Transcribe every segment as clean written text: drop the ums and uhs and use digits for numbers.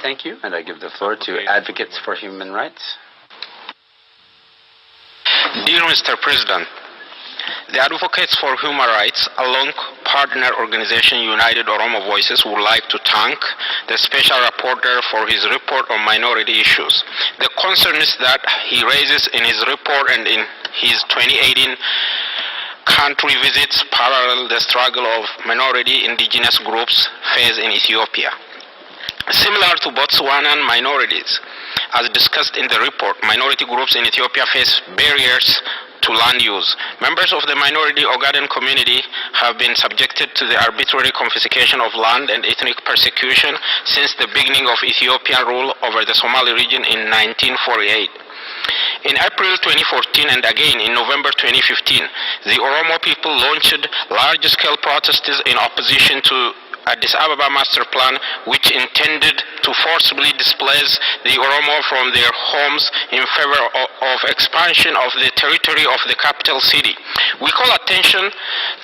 thank you, and I give the floor to Advocates for Human Rights. Dear Mr. President, the Advocates for Human Rights, along partner organization United Oromo Voices, would like to thank the Special Rapporteur for his report on minority issues. The concerns that he raises in his report and in his 2018 country visits parallel the struggle of minority indigenous groups face in Ethiopia. Similar to Botswanan minorities, as discussed in the report, minority groups in Ethiopia face barriers to land use. Members of the minority Ogaden community have been subjected to the arbitrary confiscation of land and ethnic persecution since the beginning of Ethiopian rule over the Somali region in 1948. In April 2014 and again in November 2015, the Oromo people launched large-scale protests in opposition to Addis Ababa master plan, which intended to forcibly displace the Oromo from their homes in favor of expansion of the territory of the capital city. We call attention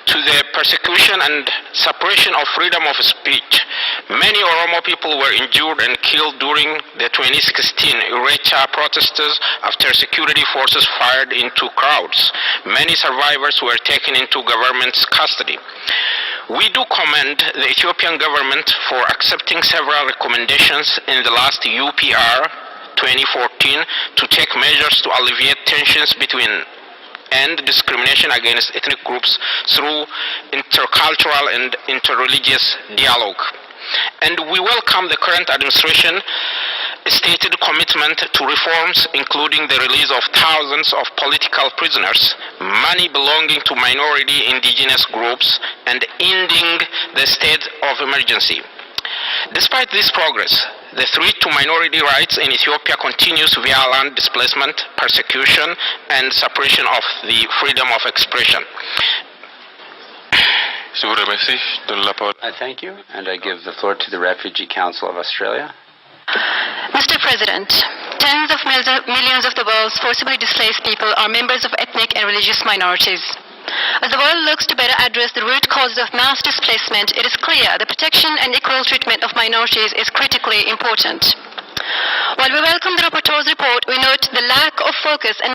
to the persecution and suppression of freedom of speech. Many Oromo people were injured and killed during the 2016 Irecha protests after security forces fired into crowds. Many survivors were taken into government's custody. We do commend the Ethiopian government for accepting several recommendations in the last UPR 2014 to take measures to alleviate tensions between and discrimination against ethnic groups through intercultural and interreligious dialogue. And we welcome the current administration stated commitment to reforms, including the release of thousands of political prisoners, money belonging to minority indigenous groups, and ending the state of emergency. Despite this progress, the threat to minority rights in Ethiopia continues via land displacement, persecution, and suppression of the freedom of expression. I thank you, and I give the floor to the Refugee Council of Australia. Mr. President, tens of millions of the world's forcibly displaced people are members of ethnic and religious minorities. As the world looks to better address the root causes of mass displacement, it is clear the protection and equal treatment of minorities is critically important. While we welcome the rapporteur's report, we note the lack of focus and